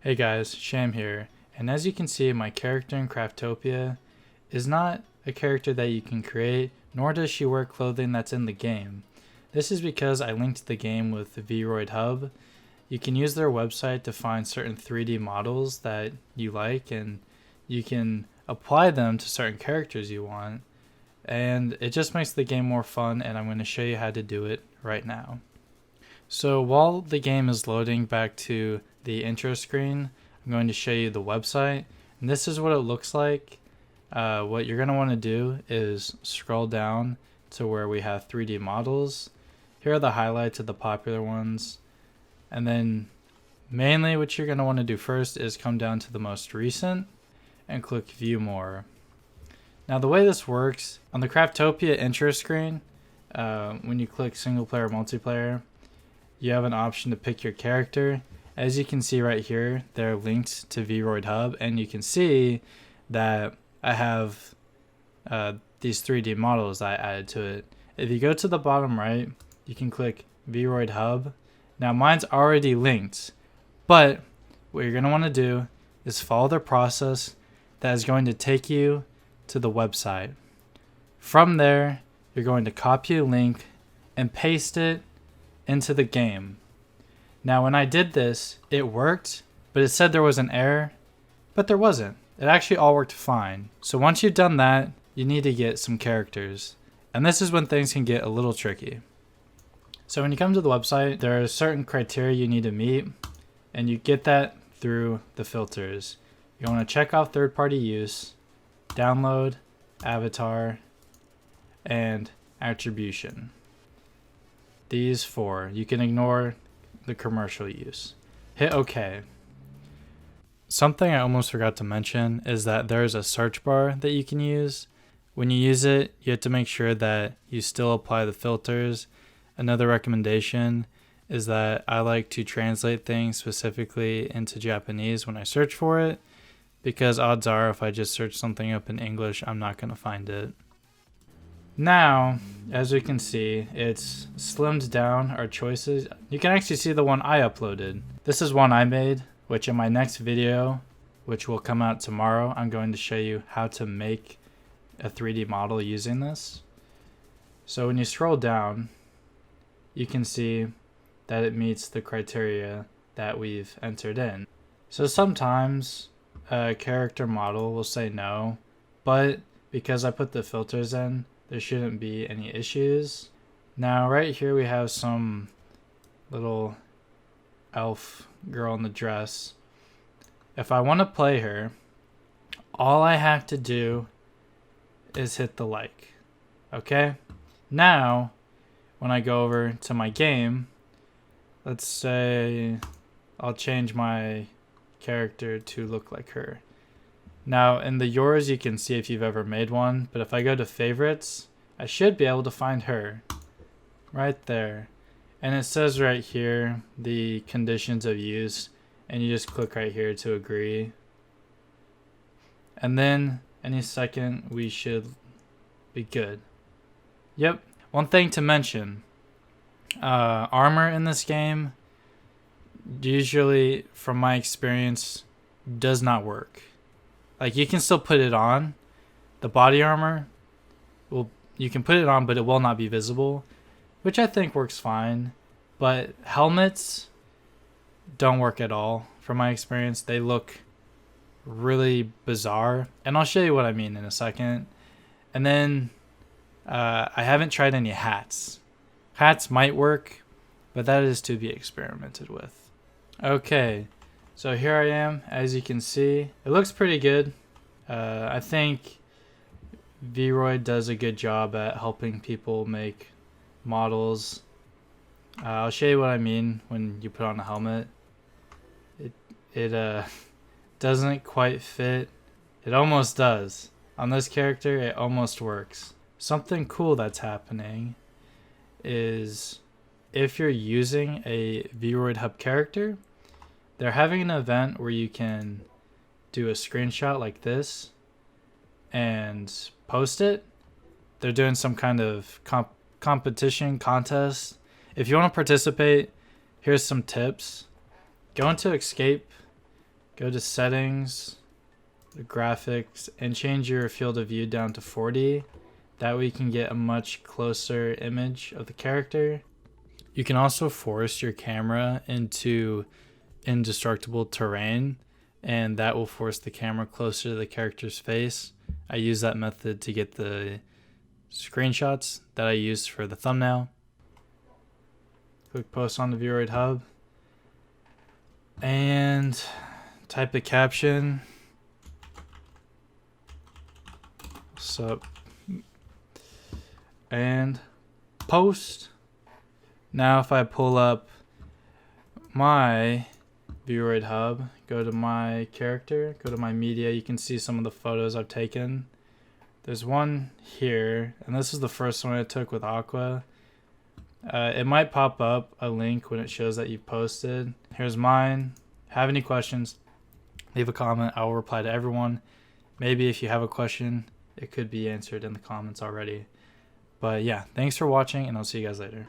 Hey guys, Sham here, and as you can see, my character in Craftopia is not a character that you can create, nor does she wear clothing that's in the game. This is because I linked the game with the VRoid hub. You can use their website to find certain 3D models that you like, and you can apply them to certain characters you want, and it just makes the game more fun, and I'm going to show you how to do it right now. So while the game is loading back to the intro screen, I'm going to show you the website. And this is what it looks like. What you're going to want to do is scroll down to where we have 3D models. Here are the highlights of the popular ones. And then mainly what you're going to want to do first is come down to the most recent and click View More. Now the way this works, on the Craftopia intro screen, when you click single player multiplayer, you have an option to pick your character. As you can see right here, they're linked to VRoid Hub, and you can see that I have these 3D models I added to it. If you go to the bottom right, you can click VRoid Hub. Now mine's already linked, but what you're going to want to do is follow the process that is going to take you to the website. From there, you're going to copy a link and paste it into the game. Now when I did this, it worked, but it said there was an error, but there wasn't. It actually all worked fine. So once you've done that, you need to get some characters. And this is when things can get a little tricky. So when you come to the website, there are certain criteria you need to meet, and you get that through the filters. You want to check off third-party use, download, avatar, and attribution. These four. You can ignore the commercial use. Hit OK. Something I almost forgot to mention is that there's a search bar that you can use. When you use it, you have to make sure that you still apply the filters. Another recommendation is that I like to translate things specifically into Japanese when I search for it, because odds are if I just search something up in English, I'm not going to find it. Now, as we can see, it's slimmed down our choices. You can actually see the one I uploaded. This is one I made, which in my next video, which will come out tomorrow, I'm going to show you how to make a 3D model using this. So when you scroll down, you can see that it meets the criteria that we've entered in. So sometimes a character model will say no, but because I put the filters in, there shouldn't be any issues. Now right here we have some little elf girl in the dress. If I want to play her, all I have to do is hit the like. Okay? Now, when I go over to my game, let's say I'll change my character to look like her. Now in the yours you can see if you've ever made one, but if I go to favorites, I should be able to find her right there. And it says right here the conditions of use, and you just click right here to agree. And then any second we should be good. Yep. One thing to mention, armor in this game usually, from my experience, does not work. Like, you can still put it on. The body armor, you can put it on, but it will not be visible, which I think works fine. But helmets don't work at all, from my experience. They look really bizarre, and I'll show you what I mean in a second. And then I haven't tried any hats. Hats might work, but that is to be experimented with. Okay. So here I am, as you can see. It looks pretty good. I think VRoid does a good job at helping people make models. I'll show you what I mean when you put on a helmet. It doesn't quite fit. It almost does. On this character, it almost works. Something cool that's happening is if you're using a VRoid Hub character, they're having an event where you can do a screenshot like this and post it. They're doing some kind of competition, contest. If you want to participate, here's some tips. Go into escape go to settings, graphics, and change your field of view down to 40. That way you can get a much closer image of the character. You can also force your camera into indestructible terrain, and that will force the camera closer to the character's face. I use that method to get the screenshots that I used for the thumbnail. Click post on the VRoid hub and type a caption. Sup, and post. Now if I pull up my VRoid hub, go to my character, go to my media, you can see some of the photos I've taken. There's one here, and this is the first one I took with Aqua. It might pop up a link when it shows that you've posted. Here's mine. Have any questions, leave a comment. I will reply to everyone. Maybe if you have a question, it could be answered in the comments already. But yeah, thanks for watching, and I'll see you guys later.